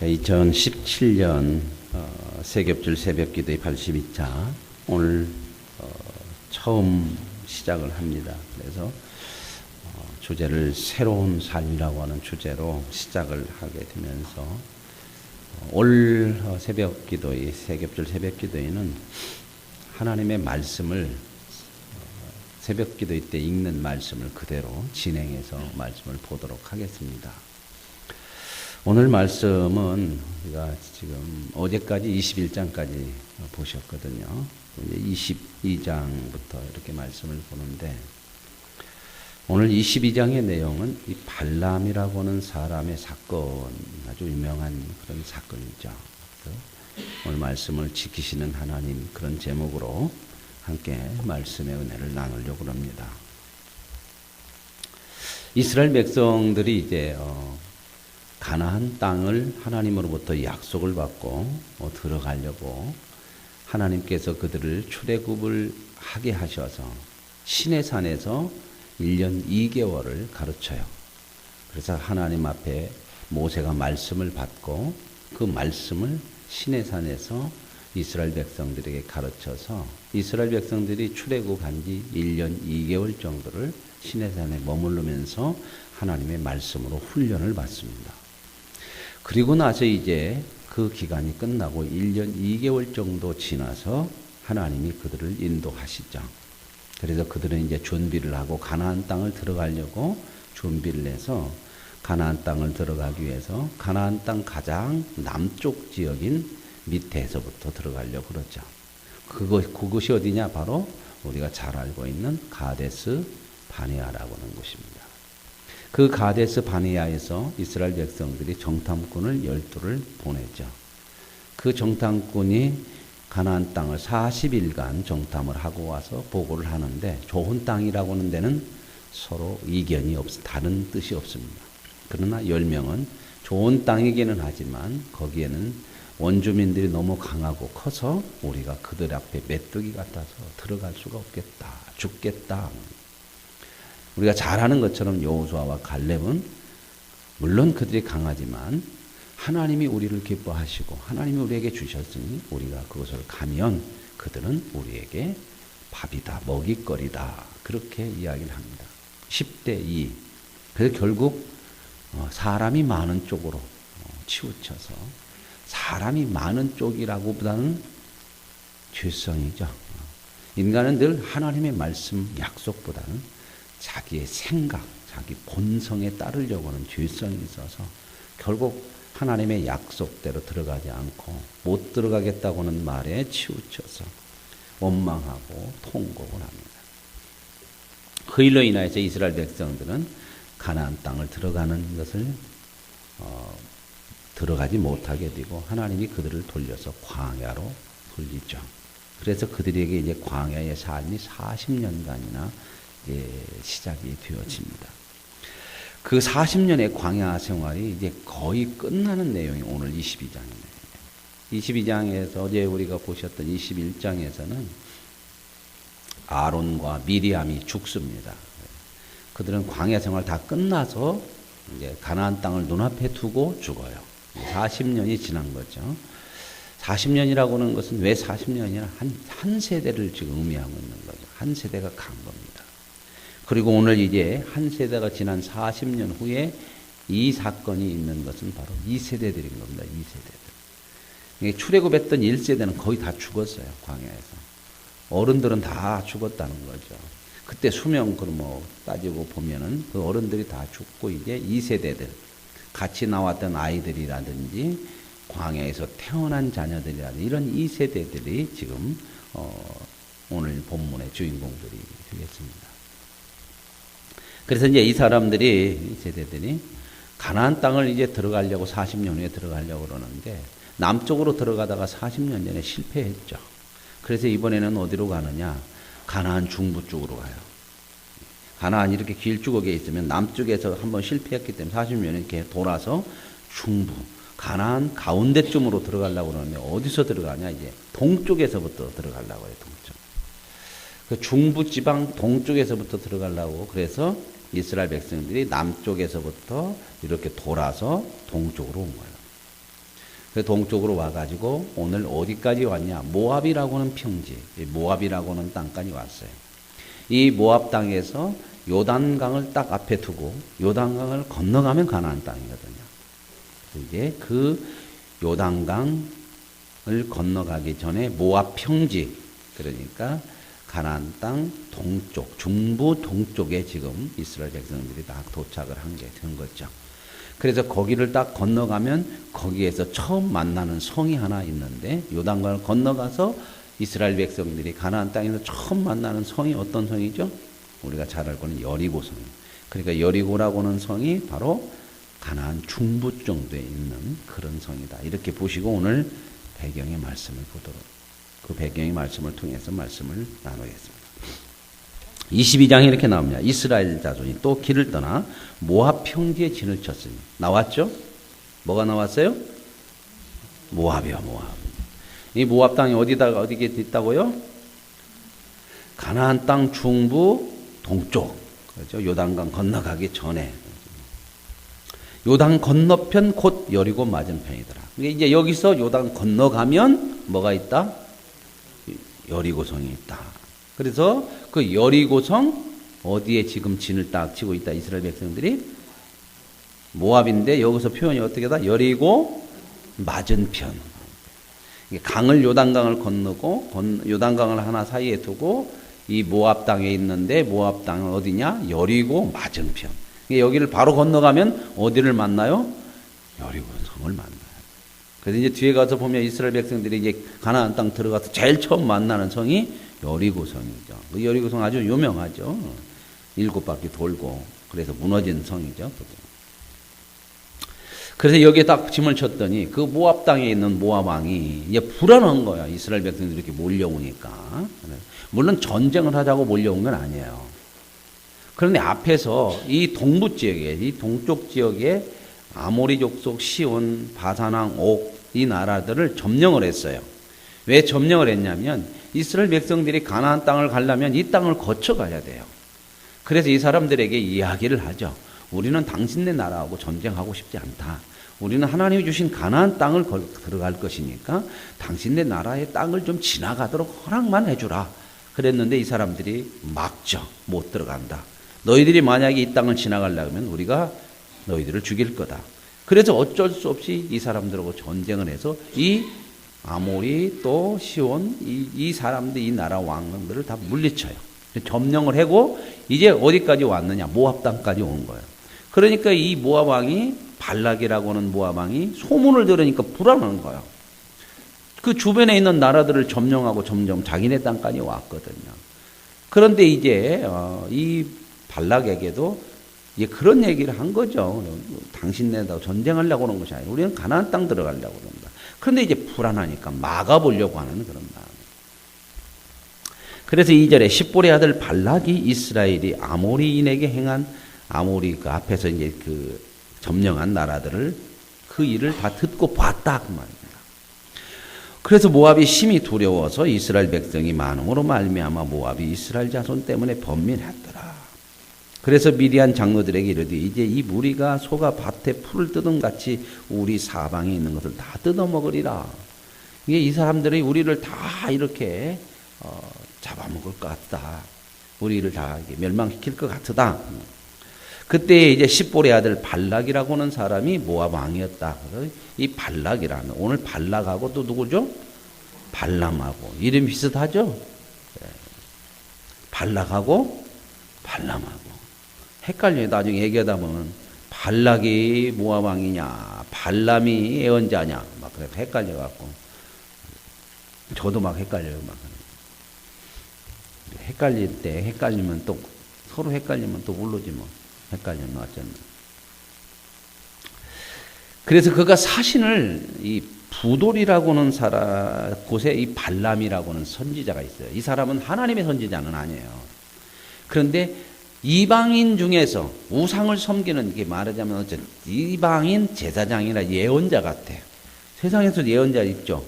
2017년 세겹줄 새벽기도의 82차 오늘 처음 시작을 합니다. 그래서 주제를 새로운 삶이라고 하는 주제로 시작을 하게 되면서 올 새벽기도의 세겹줄 새벽기도에는 하나님의 말씀을 새벽기도의 때 읽는 말씀을 그대로 진행해서 말씀을 보도록 하겠습니다. 오늘 말씀은 우리가 지금 어제까지 21장까지 보셨거든요. 이제 22장부터 이렇게 말씀을 보는데 오늘 22장의 내용은 이 발람이라고 하는 사람의 사건, 아주 유명한 그런 사건이죠. 오늘 말씀을 지키시는 하나님 그런 제목으로 함께 말씀의 은혜를 나누려고 합니다. 이스라엘 백성들이 이제 가나안 땅을 하나님으로부터 약속을 받고 들어가려고 하나님께서 그들을 출애굽을 하게 하셔서 시내산에서 1년 2개월을 가르쳐요. 그래서 하나님 앞에 모세가 말씀을 받고 그 말씀을 시내산에서 이스라엘 백성들에게 가르쳐서 이스라엘 백성들이 출애굽한 지 1년 2개월 정도를 시내산에 머무르면서 하나님의 말씀으로 훈련을 받습니다. 그리고 나서 이제 그 기간이 끝나고 1년 2개월 정도 지나서 하나님이 그들을 인도하시죠. 그래서 그들은 이제 준비를 하고 가나안 땅을 들어가려고 준비를 해서 가나안 땅을 들어가기 위해서 가나안 땅 가장 남쪽 지역인 밑에서부터 들어가려고 그러죠. 그것이 어디냐? 바로 우리가 잘 알고 있는 가데스 바네아라고 하는 곳입니다. 그 가데스 바네아에서 이스라엘 백성들이 정탐꾼을 12를 보내죠. 그 정탐꾼이 가나안 땅을 40일간 정탐을 하고 와서 보고를 하는데 좋은 땅이라고 하는 데는 서로 이견이 다른 뜻이 없습니다. 그러나 10명은 좋은 땅이기는 하지만 거기에는 원주민들이 너무 강하고 커서 우리가 그들 앞에 메뚜기 같아서 들어갈 수가 없겠다. 죽겠다. 우리가 잘 아는 것처럼 여호수아와 갈렙은 물론 그들이 강하지만 하나님이 우리를 기뻐하시고 하나님이 우리에게 주셨으니 우리가 그것을 가면 그들은 우리에게 밥이다, 먹잇거리다. 그렇게 이야기를 합니다. 10대 2. 그래서 결국 사람이 많은 쪽으로 치우쳐서 사람이 많은 쪽이라고보다는 죄성이죠. 인간은 늘 하나님의 말씀 약속보다는 자기의 생각, 자기 본성에 따르려고 하는 죄성이 있어서 결국 하나님의 약속대로 들어가지 않고 못 들어가겠다고 하는 말에 치우쳐서 원망하고 통곡을 합니다. 그 일로 인하여서 이스라엘 백성들은 가나안 땅을 들어가는 것을 들어가지 못하게 되고 하나님이 그들을 돌려서 광야로 돌리죠. 그래서 그들에게 이제 광야의 삶이 40년간이나 시작이 되어집니다. 그 40년의 광야 생활이 이제 거의 끝나는 내용이 오늘 22장입니다. 22장에서 어제 우리가 보셨던 21장에서는 아론과 미리암이 죽습니다. 그들은 광야 생활 다 끝나서 이제 가나안 땅을 눈앞에 두고 죽어요. 40년이 지난 거죠. 40년이라고 하는 것은 왜 40년이나 한 세대를 지금 의미하고 있는 거죠. 한 세대가 간 겁니다. 그리고 오늘 이제 한 세대가 지난 40년 후에 이 사건이 있는 것은 바로 2세대들인 겁니다. 2세대들. 출애굽했던 1세대는 거의 다 죽었어요. 광야에서. 어른들은 다 죽었다는 거죠. 그때 수명 따지고 보면은 그 어른들이 다 죽고 이제 2세대들 같이 나왔던 아이들이라든지 광야에서 태어난 자녀들이라든지 이런 2세대들이 지금 오늘 본문의 주인공들이 되겠습니다. 그래서 이제 이 사람들이, 이 세대들이 가나안 땅을 이제 들어가려고 40년 후에 들어가려고 그러는데 남쪽으로 들어가다가 40년 전에 실패했죠. 그래서 이번에는 어디로 가느냐? 가나안 중부 쪽으로 가요. 가나안 이렇게 길쭉하게 있으면 남쪽에서 한번 실패했기 때문에 40년에 이렇게 돌아서 중부, 가나안 가운데쯤으로 들어가려고 그러는데 어디서 들어가냐? 이제 동쪽에서부터 들어가려고 해요. 동쪽. 그 중부 지방 동쪽에서부터 들어가려고 그래서 이스라엘 백성들이 남쪽에서부터 이렇게 돌아서 동쪽으로 온 거예요. 그 동쪽으로 와가지고 오늘 어디까지 왔냐? 모압이라고 하는 평지, 모압이라고 하는 땅까지 왔어요. 이 모압 땅에서 요단강을 딱 앞에 두고 요단강을 건너가면 가나안 땅이거든요. 이제 그 요단강을 건너가기 전에 모압 평지, 그러니까 가나안 땅 동쪽, 중부 동쪽에 지금 이스라엘 백성들이 다 도착을 한 게 된 거죠. 그래서 거기를 딱 건너가면 거기에서 처음 만나는 성이 하나 있는데 요단강을 건너가서 이스라엘 백성들이 가나안 땅에서 처음 만나는 성이 어떤 성이죠? 우리가 잘 알고 있는 여리고 성. 그러니까 여리고라고 하는 성이 바로 가나안 중부 정도에 있는 그런 성이다. 이렇게 보시고 오늘 배경의 말씀을 보도록, 그 배경의 말씀을 통해서 말씀을 나누겠습니다. 22장에 이렇게 나옵니다. 이스라엘 자손이 또 길을 떠나 모압 평지에 진을 쳤으니. 나왔죠? 뭐가 나왔어요? 모압이요, 모압. 이 모압 땅이 어디다가 어디에 있다고요? 가나안 땅 중부 동쪽. 그렇죠? 요단강 건너가기 전에. 요단 건너편 곧 여리고 맞은편이더라. 이제 여기서 요단 건너가면 뭐가 있다? 여리고성이 있다. 그래서 그 여리고성 어디에 지금 진을 딱 치고 있다. 이스라엘 백성들이 모압인데 여기서 표현이 어떻게 다? 여리고 맞은편. 강을 요단강을 건너고 요단강을 하나 사이에 두고 이 모압 땅에 있는데 모압 땅은 어디냐? 여리고 맞은편. 여기를 바로 건너가면 어디를 만나요? 여리고성을 만나요. 그래서 이제 뒤에 가서 보면 이스라엘 백성들이 이제 가나안 땅 들어가서 제일 처음 만나는 성이 여리고성이죠. 그 여리고성 아주 유명하죠. 7바퀴 돌고 그래서 무너진 성이죠. 그래서 여기에 딱 짐을 쳤더니 그 모압 땅에 있는 모압 왕이 이제 불안한 거야. 이스라엘 백성들이 이렇게 몰려오니까. 물론 전쟁을 하자고 몰려온 건 아니에요. 그런데 앞에서 이 동부 지역에, 이 동쪽 지역에 아모리 족속 시온, 바산왕, 옥, 이 나라들을 점령을 했어요. 왜 점령을 했냐면 이스라엘 백성들이 가나안 땅을 가려면 이 땅을 거쳐가야 돼요. 그래서 이 사람들에게 이야기를 하죠. 우리는 당신네 나라하고 전쟁하고 싶지 않다. 우리는 하나님이 주신 가나안 땅을 들어갈 것이니까 당신네 나라의 땅을 좀 지나가도록 허락만 해주라. 그랬는데 이 사람들이 막죠. 못 들어간다. 너희들이 만약에 이 땅을 지나가려면 우리가 너희들을 죽일 거다. 그래서 어쩔 수 없이 이 사람들하고 전쟁을 해서 이 아모리 또 시온 이 사람들 이 나라 왕들을 다 물리쳐요. 점령을 하고 이제 어디까지 왔느냐? 모압 땅까지 온 거예요. 그러니까 이 모압 왕이 발락이라고 하는 모압 왕이 소문을 들으니까 불안한 거예요. 그 주변에 있는 나라들을 점령하고 점점 자기네 땅까지 왔거든요. 그런데 이제 이 발락에게도 이제 그런 얘기를 한 거죠. 당신네하고 전쟁하려고 하는 것이 아니라 우리는 가나안 땅 들어가려고 합니다. 그런데 이제 불안하니까 막아보려고 하는 그런 마음. 그래서 2절에 십볼의 아들 발락이 이스라엘이 아모리인에게 행한 아모리 그 앞에서 이제 그 점령한 나라들을 그 일을 다 듣고 봤다 그 말입니다. 그래서 모압이 심히 두려워서 이스라엘 백성이 많음으로 말미암아 모압이 이스라엘 자손 때문에 번민했더라. 그래서 미디안 장로들에게 이르되 이제 이 무리가 소가 밭에 풀을 뜯음 같이 우리 사방에 있는 것을 다 뜯어먹으리라. 이게 이 사람들이 우리를 다 이렇게 잡아먹을 것 같다. 우리를 다 멸망시킬 것 같다. 그때 이제 십볼의 아들 발락이라고 하는 사람이 모압 왕이었다. 이 발락이라는 오늘 발락하고 또 누구죠? 발람하고 이름 비슷하죠? 발락하고 발람하고 헷갈려요. 나중에 얘기하다 보면 발락이 모압 왕이냐, 발람이 예언자냐, 막 그래서 헷갈려갖고 저도 막 헷갈려요. 막 헷갈릴 때 헷갈리면 또 서로 헷갈리면 또 모르지 뭐. 헷갈리면 어쩌나. 그래서 그가 사신을 이 부돌이라고 하는 곳에 이 발람이라고 하는 선지자가 있어요. 이 사람은 하나님의 선지자는 아니에요. 그런데 이방인 중에서 우상을 섬기는 게 말하자면 어쨌든 이방인 제사장이나 예언자 같아. 세상에서 예언자 있죠.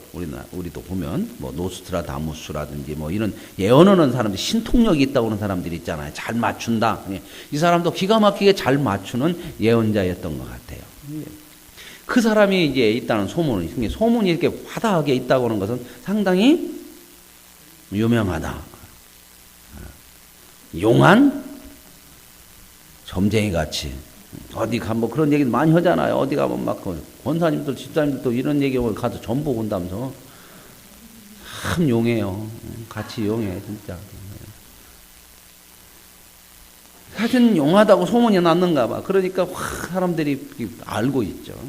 우리도 보면 뭐 노스트라다무스라든지 뭐 이런 예언하는 사람들 신통력이 있다고 하는 사람들이 있잖아요. 잘 맞춘다. 이 사람도 기가 막히게 잘 맞추는 예언자였던 것 같아요. 그 사람이 이제 있다는 소문이, 소문이 이렇게 화다하게 있다고 하는 것은 상당히 유명하다. 용한 점쟁이 같이. 어디 가면 뭐 그런 얘기 많이 하잖아요. 어디 가면 막 권사님들, 집사님들도 이런 얘기 오면 가서 전부 온다면서. 참 용해요. 같이 용해, 진짜. 하여튼 용하다고 소문이 났는가 봐. 그러니까 확 사람들이 알고 있죠.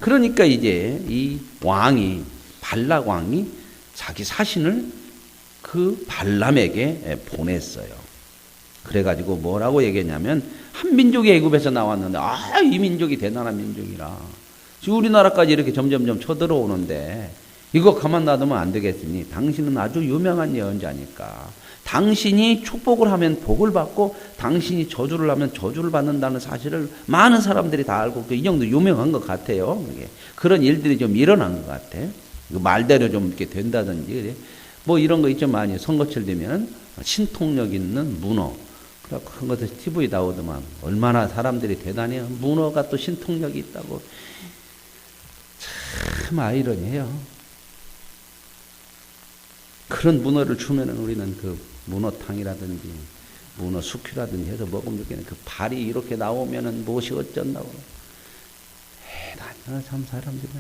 그러니까 이제 이 왕이, 발락 왕이 자기 사신을 그 발람에게 보냈어요. 그래가지고 뭐라고 얘기했냐면, 한 민족이 애굽에서 나왔는데, 이 민족이 대단한 민족이라. 지금 우리나라까지 이렇게 점점점 쳐들어오는데, 이거 가만 놔두면 안 되겠으니, 당신은 아주 유명한 예언자니까, 당신이 축복을 하면 복을 받고, 당신이 저주를 하면 저주를 받는다는 사실을 많은 사람들이 다 알고, 이 정도 유명한 것 같아요. 그런 일들이 좀 일어난 것 같아. 말대로 좀 이렇게 된다든지, 뭐 이런 거 있죠. 많이 선거철 되면 신통력 있는 문어. 그런 것들 TV에 나오더만 얼마나 사람들이 대단해요. 문어가 또 신통력이 있다고. 참 아이러니해요. 그런 문어를 주면은 우리는 그 문어탕이라든지 문어 숙회라든지 해서 먹으면 좋겠네. 그 발이 이렇게 나오면은 무엇이 어쩐다고. 대단해 참 사람들은.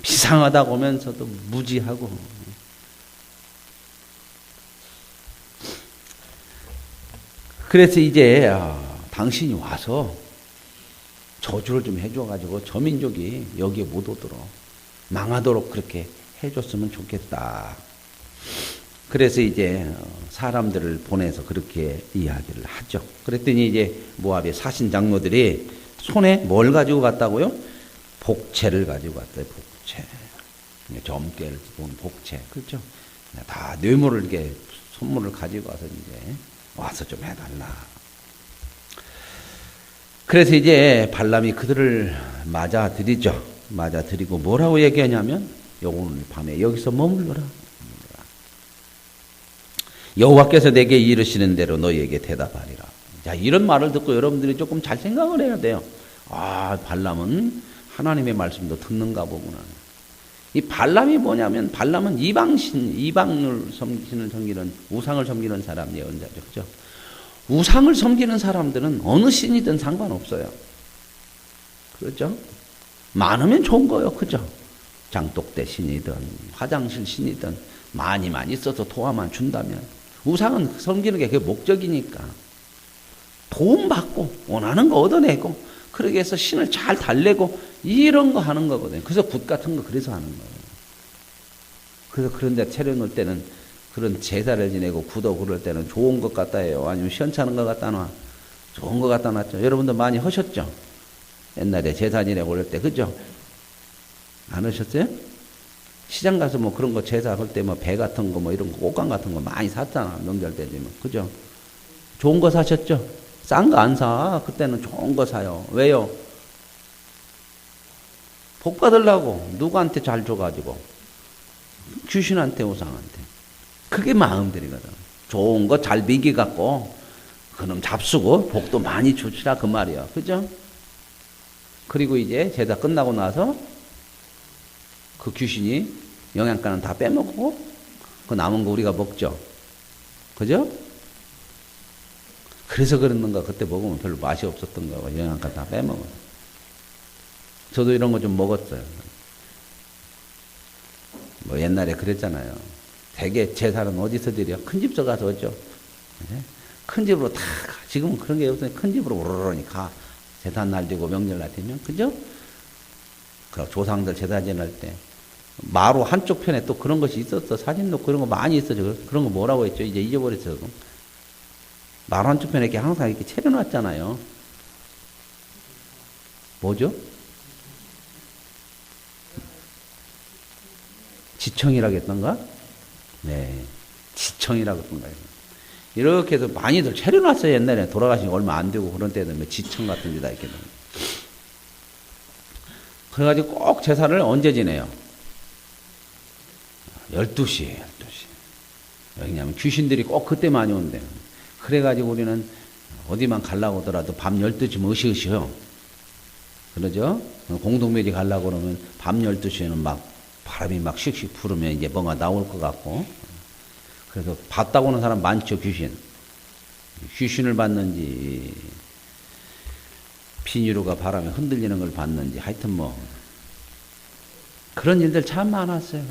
비상하다고 하면서도 무지하고. 그래서 이제 당신이 와서 저주를 좀 해줘가지고 저 민족이 여기에 못 오도록 망하도록 그렇게 해줬으면 좋겠다. 그래서 이제 사람들을 보내서 그렇게 이야기를 하죠. 그랬더니 이제 모압의 사신 장로들이 손에 뭘 가지고 갔다고요? 복채를 가지고 갔어요. 복채. 점괘를 본 복채. 그렇죠? 다 뇌물을 이렇게 선물을 가지고 와서 이제 와서 좀 해달라. 그래서 이제 발람이 그들을 맞아들이죠. 맞아들이고 뭐라고 얘기하냐면, 오늘 밤에 여기서 머물러라. 여호와께서 내게 이르시는 대로 너희에게 대답하리라. 자, 이런 말을 듣고 여러분들이 조금 잘 생각을 해야 돼요. 발람은 하나님의 말씀도 듣는가 보구나. 이 발람이 뭐냐면, 발람은 이방을 섬기는, 우상을 섬기는 사람 예언자죠. 그죠? 우상을 섬기는 사람들은 어느 신이든 상관없어요. 그렇죠? 많으면 좋은 거예요. 그죠? 장독대 신이든, 화장실 신이든, 많이 써서 도화만 준다면. 우상은 섬기는 게 그게 목적이니까. 도움받고, 원하는 거 얻어내고, 그러기 위해서 신을 잘 달래고 이런 거 하는 거거든요. 그래서 굿 같은 거 그래서 하는 거예요. 그래서 그런데 차려놓을 때는 그런 제사를 지내고 굿도 그럴 때는 좋은 것 갖다 해요. 아니면 시원찮은 것 갖다 놔. 좋은 것 갖다 놨죠. 여러분들 많이 하셨죠? 옛날에 제사 지내고 그럴 때. 그죠? 안 하셨어요? 시장 가서 뭐 그런 거 제사할 때 뭐 배 같은 거 뭐 이런 거 옷감 같은 거 많이 샀잖아. 명절 때 되면. 그죠? 좋은 거 사셨죠? 싼 거 안 사. 그때는 좋은 거 사요. 왜요? 복 받으려고. 누구한테 잘 줘가지고. 귀신한테, 우상한테. 그게 마음들이거든. 좋은 거 잘 먹여갖고 그놈 잡수고 복도 많이 주시라 그 말이야. 그죠? 그리고 이제 제사 끝나고 나서 그 귀신이 영양가는 다 빼먹고 그 남은 거 우리가 먹죠. 그죠? 그래서 그랬는가. 그때 먹으면 별로 맛이 없었던 거고 영양가 다 빼먹어. 저도 이런 거 좀 먹었어요. 뭐 옛날에 그랬잖아요. 대개 제사는 어디서 드려? 큰 집서 가서 하죠. 큰 집으로 다 가. 지금은 그런 게 없으니 큰 집으로 오르르니 가. 제사날 되고 명절날 되면. 그죠? 그 조상들 제사 지낼 때 마루 한쪽 편에 또 그런 것이 있었어. 사진 놓고 그런 거 많이 있었죠. 그런 거 뭐라고 했죠? 이제 잊어버렸어. 마루 한쪽 편에 이렇게 항상 이렇게 차려놨잖아요. 뭐죠? 지청이라겠던가? 네. 지청이라고 했던가요? 이렇게 해서 많이들 차려놨어요. 옛날에 돌아가신 지 얼마 안 되고 그런 때는 지청 같은 데다 이렇게. 그래가지고 꼭 제사를 언제 지내요? 12시에. 왜냐면 귀신들이 꼭 그때 많이 온대요. 그래가지고 우리는 어디만 가려고 하더라도 밤 12시면 으시으시요. 그러죠? 공동묘지 가려고 그러면 밤 12시에는 막 바람이 막 씩씩 불으면 이제 뭔가 나올 것 같고. 그래서 봤다고 하는 사람 많죠, 귀신. 귀신을 봤는지, 비닐로가 바람에 흔들리는 걸 봤는지, 하여튼 뭐, 그런 일들 참 많았어요.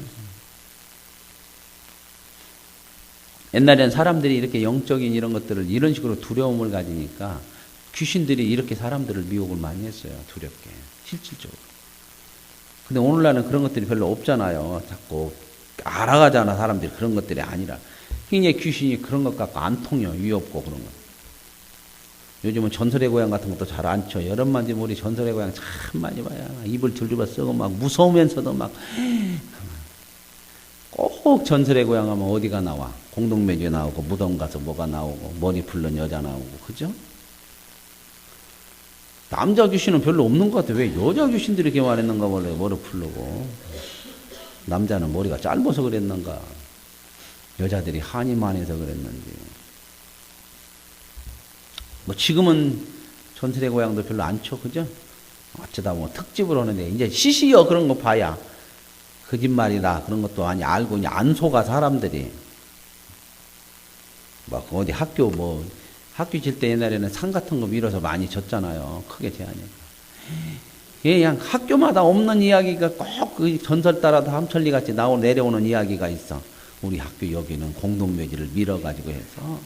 옛날에는 사람들이 이렇게 영적인 이런 것들을 이런 식으로 두려움을 가지니까 귀신들이 이렇게 사람들을 미혹을 많이 했어요. 두렵게. 실질적으로. 근데 오늘날은 그런 것들이 별로 없잖아요. 자꾸 알아가잖아, 사람들이. 그런 것들이 아니라. 굉장히 귀신이 그런 것 갖고 안 통요. 위협고 그런 거. 요즘은 전설의 고향 같은 것도 잘 안 쳐. 여름만 되면 우리 전설의 고향 참 많이 봐요. 입을 들들어 쓰고 막 무서우면서도 막 꼭 전설의 고향 하면 어디가 나와? 공동묘지에 나오고 무덤 가서 뭐가 나오고 머리 풀는 여자 나오고 그죠? 남자 귀신은 별로 없는 것 같아. 왜 여자 귀신들이 개발했는가 원래 머리 풀르고 남자는 머리가 짧아서 그랬는가? 여자들이 한이 많아서 그랬는지. 뭐 지금은 전설의 고향도 별로 안 쳐, 그죠? 어쩌다 뭐 특집을 하는데 이제 시시여 그런 거 봐야 거짓말이다 그런 것도 아니 알고 이제 안 속아 사람들이. 막 어디 학교 뭐 학교 질 때 옛날에는 상 같은 거 밀어서 많이 졌잖아요. 크게 제하니까. 그냥 학교마다 없는 이야기가 꼭 그 전설 따라서 함천리 같이 내려오는 이야기가 있어. 우리 학교 여기는 공동묘지를 밀어가지고 해서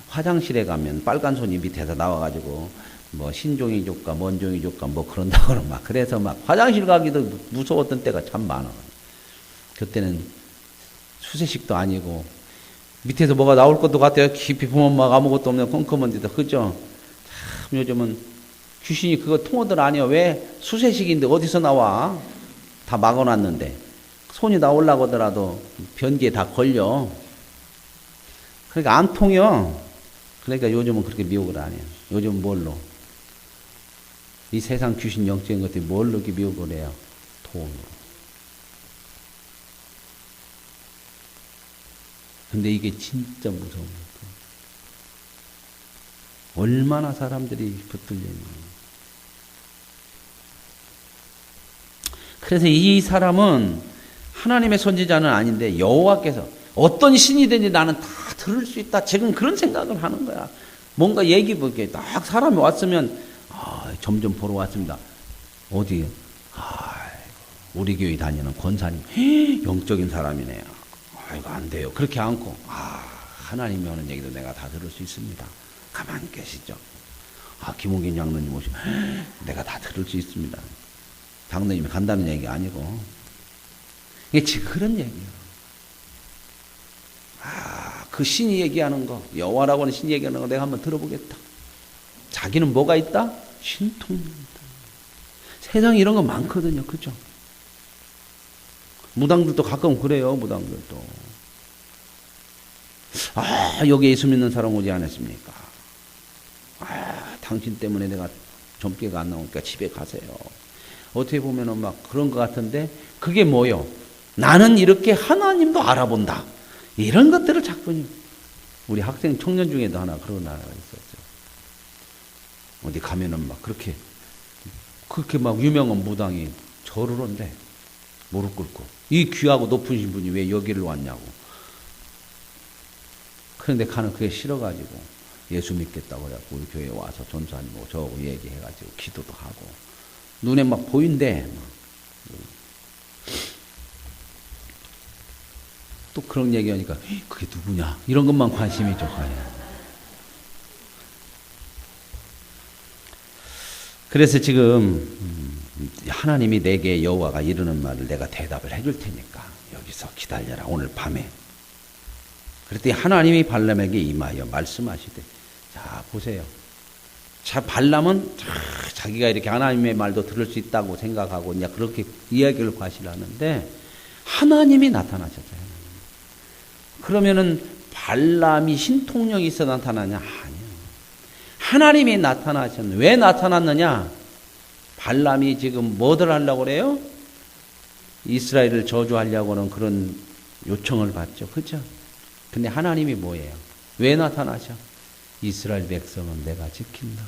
화장실에 가면 빨간 손이 밑에서 나와가지고 뭐 신종이 줄까 먼종이 줄까 뭐 그런다고 막 그래서 막 화장실 가기도 무서웠던 때가 참 많아. 그때는 수세식도 아니고 밑에서 뭐가 나올 것도 같아요. 깊이 보면 막 아무것도 없는 컴컴한 데도 그죠? 참 요즘은 귀신이 그거 통어들 아니야. 왜 수세식인데 어디서 나와? 다 막아놨는데 손이 나오려고 하더라도 변기에 다 걸려. 그러니까 안 통여. 그러니까 요즘은 그렇게 미혹을 안 해요. 요즘 뭘로? 이 세상 귀신 영적인 것들이 뭘로 이렇게 미혹을 해요? 돈으로. 근데 이게 진짜 무서운 거예요. 얼마나 사람들이 붙들려 있는 거예요. 그래서 이 사람은 하나님의 선지자는 아닌데 여호와께서 어떤 신이든지 나는 다 들을 수 있다. 지금 그런 생각을 하는 거야. 뭔가 얘기 보게 딱 사람이 왔으면 점점 보러 왔습니다. 어디? 우리 교회 다니는 권사님 영적인 사람이네요. 이거 안 돼요. 그렇게 않고 하나님이 하는 얘기도 내가 다 들을 수 있습니다. 가만히 계시죠. 김홍긴 장로님 오시면 내가 다 들을 수 있습니다. 장로님이 간다는 얘기 아니고 이게 지금 그런 얘기예요. 그 신이 얘기하는 거 여호와라고 하는 신이 얘기하는 거 내가 한번 들어보겠다. 자기는 뭐가 있다? 신통력이다. 세상에 이런 거 많거든요. 그죠? 무당들도 가끔 그래요. 무당들도. 여기 예수 믿는 사람 오지 않았습니까? 당신 때문에 내가 점괘가 안 나오니까 집에 가세요. 어떻게 보면은 막 그런 것 같은데 그게 뭐요? 나는 이렇게 하나님도 알아본다. 이런 것들을 자꾸 우리 학생 청년 중에도 하나 그런 하나가 있었죠. 어디 가면은 막 그렇게 막 유명한 무당이 절을 한대. 무릎 꿇고. 이 귀하고 높으신 분이 왜 여기를 왔냐고. 그런데 가는 그게 싫어가지고 예수 믿겠다고 그래갖고 우리 교회에 와서 전사님하고 저하고 얘기해가지고 기도도 하고 눈에 막 보인대. 또 그런 얘기하니까 그게 누구냐 이런 것만 관심이 좋아요. 그래서 지금 하나님이 내게 여호와가 이르는 말을 내가 대답을 해줄 테니까 여기서 기다려라 오늘 밤에. 그랬더니 하나님이 발람에게 임하여 말씀하시되 자 보세요. 자 발람은 자기가 이렇게 하나님의 말도 들을 수 있다고 생각하고 이제 그렇게 이야기를 과시하는데 하나님이 나타나셨어요. 그러면은 발람이 신통력이 있어 나타나냐? 아니요. 하나님이 나타나셨는데 왜 나타났느냐? 발람이 지금 뭐들 하려고 그래요? 이스라엘을 저주하려고 하는 그런 요청을 받죠. 그렇죠? 근데 하나님이 뭐예요? 왜 나타나셔? 이스라엘 백성은 내가 지킨다.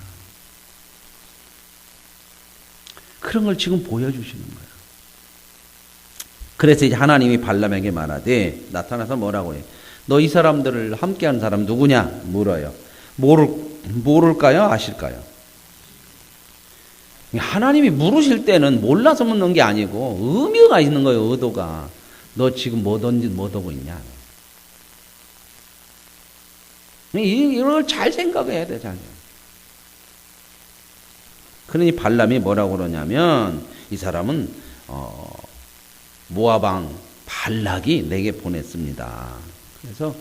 그런 걸 지금 보여주시는 거예요. 그래서 이제 하나님이 발람에게 말하되 나타나서 뭐라고 해요? 너 이 사람들을 함께하는 사람 누구냐? 물어요. 모를까요? 아실까요? 하나님이 물으실 때는 몰라서 묻는 게 아니고 의미가 있는 거예요. 의도가. 너 지금 뭐 하고 있냐? 이런 걸 잘 생각해야 돼. 잘. 그러니 발람이 뭐라고 그러냐면 이 사람은 모압 왕 발락이 내게 보냈습니다. 그래서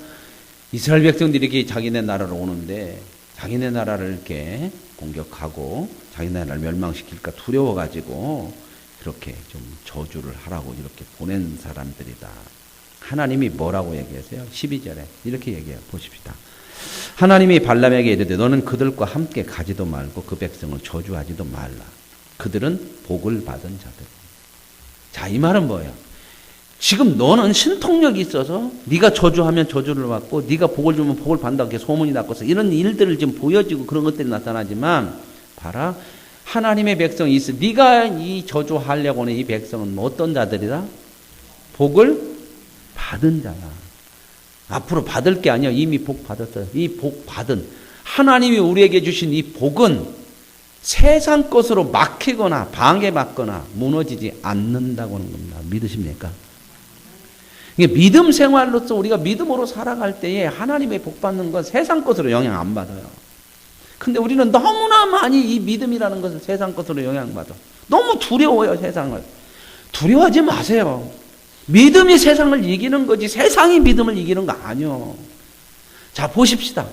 이스라엘 백성들이 이렇게 자기네 나라로 오는데 자기네 나라를 이렇게 공격하고 자기네 나라를 멸망시킬까 두려워가지고 그렇게 좀 저주를 하라고 이렇게 보낸 사람들이다. 하나님이 뭐라고 얘기하세요? 12절에 이렇게 얘기해요. 보십시다. 하나님이 발람에게 이르되 너는 그들과 함께 가지도 말고 그 백성을 저주하지도 말라. 그들은 복을 받은 자들. 자, 이 말은 뭐예요? 지금 너는 신통력이 있어서 네가 저주하면 저주를 받고 네가 복을 주면 복을 받는다고 이렇게 소문이 났고서 이런 일들을 지금 보여지고 그런 것들이 나타나지만 봐라. 하나님의 백성이 있어. 네가 이 저주하려고 하는 이 백성은 뭐 어떤 자들이다? 복을 받은 자야. 앞으로 받을 게 아니야. 이미 복 받았어요. 이 복 받은 하나님이 우리에게 주신 이 복은 세상 것으로 막히거나 방해받거나 무너지지 않는다고 하는 겁니다. 믿으십니까? 이게 믿음 생활로서 우리가 믿음으로 살아갈 때에 하나님의 복 받는 건 세상 것으로 영향 안 받아요. 근데 우리는 너무나 많이 이 믿음이라는 것을 세상 것으로 영향받아. 너무 두려워요, 세상을. 두려워하지 마세요. 믿음이 세상을 이기는 거지 세상이 믿음을 이기는 거 아니요. 자, 보십시다.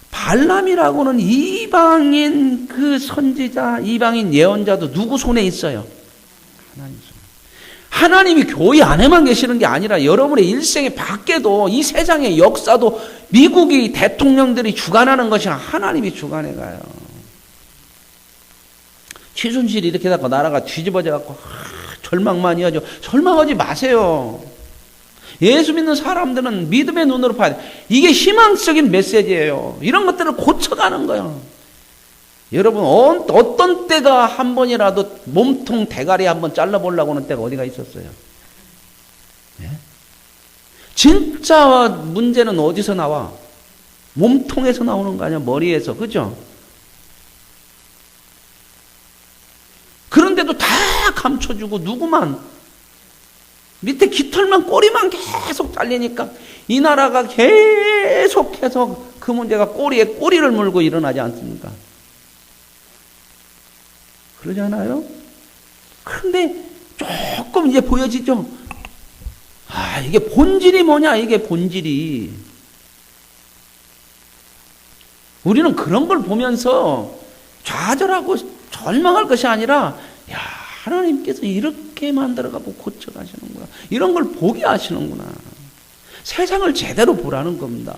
발람이라고는 이방인 그 선지자, 이방인 예언자도 누구 손에 있어요? 하나님 손에. 하나님이 교회 안에만 계시는 게 아니라 여러분의 일생의 밖에도 이 세상의 역사도 미국이 대통령들이 주관하는 것이 하나님이 주관해 가요. 최순실이 이렇게 해갖고 나라가 뒤집어져 갖고 절망 많이 하죠. 절망하지 마세요. 예수 믿는 사람들은 믿음의 눈으로 봐야 돼. 이게 희망적인 메시지예요. 이런 것들을 고쳐가는 거예요. 여러분 어떤 때가 한 번이라도 몸통 대가리 한번 잘라보려고 하는 때가 어디가 있었어요? 네? 진짜 문제는 어디서 나와? 몸통에서 나오는 거 아니야? 머리에서. 그죠? 그런데도 다 감춰주고 누구만 밑에 깃털만 꼬리만 계속 잘리니까 이 나라가 계속해서 그 문제가 꼬리에 꼬리를 물고 일어나지 않습니까? 그러지 않아요? 그런데 조금 이제 보여지죠? 아, 이게 본질이 뭐냐? 이게 본질이. 우리는 그런 걸 보면서 좌절하고 절망할 것이 아니라, 야, 하나님께서 이렇게 만들어가고 고쳐가시는구나. 이런 걸 보게 하시는구나. 세상을 제대로 보라는 겁니다.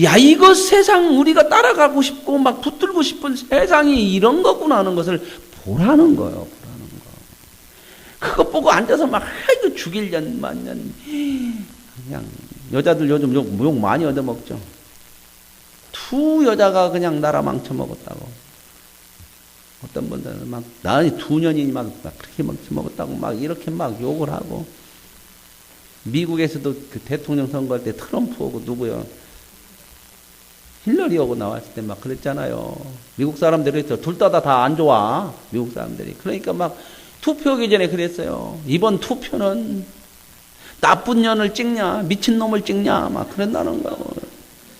야, 이거 세상 우리가 따라가고 싶고 막 붙들고 싶은 세상이 이런 거구나 하는 것을 보라는 거예요. 보라는 거. 그것 보고 앉아서 막 아이고 죽일 년 만년 그냥 여자들 요즘 욕 많이 얻어먹죠. 두 여자가 그냥 나라 망쳐먹었다고. 어떤 분들은 막 나이 두 년이 막 그렇게 망쳐먹었다고 막 이렇게 막 욕을 하고. 미국에서도 그 대통령 선거할 때 트럼프하고 누구요? 힐러리하고 나왔을 때 막 그랬잖아요. 미국 사람들이 둘 다 안 좋아. 미국 사람들이. 그러니까 막 투표하기 전에 그랬어요. 이번 투표는 나쁜 년을 찍냐, 미친놈을 찍냐, 막 그런다는 거.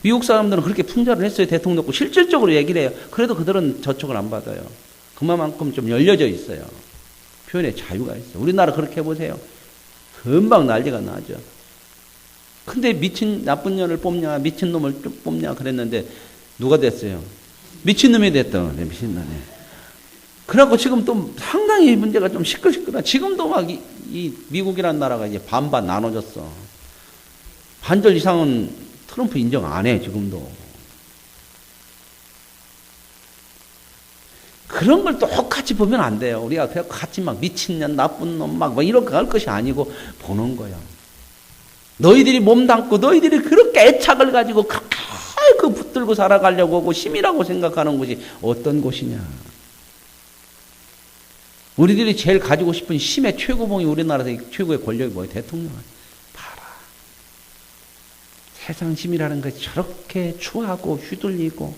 미국 사람들은 그렇게 풍자를 했어요. 대통령도 실질적으로 얘기를 해요. 그래도 그들은 저촉을 안 받아요. 그만큼 좀 열려져 있어요. 표현의 자유가 있어요. 우리나라 그렇게 해보세요. 금방 난리가 나죠. 근데 나쁜 년을 뽑냐, 미친놈을 뽑냐 그랬는데 누가 됐어요? 미친놈이 됐다. 네, 미친놈이. 그래갖고 지금 또 상당히 문제가 좀 시끌시끌하. 지금도 막 이 미국이라는 나라가 이제 반반 나눠졌어. 반절 이상은 트럼프 인정 안 해, 지금도. 그런 걸 똑같이 보면 안 돼요. 우리가 같이 막 미친년, 나쁜 놈, 막 이렇게 할 것이 아니고 보는 거야. 너희들이 몸담고 너희들이 그렇게 애착을 가지고 그렇게 그 붙들고 살아가려고 하고 힘이라고 생각하는 곳이 어떤 곳이냐. 우리들이 제일 가지고 싶은 힘의 최고봉이 우리나라에서 최고의 권력이 뭐예요? 대통령. 봐라. 세상 힘이라는 것이 저렇게 추하고 휘둘리고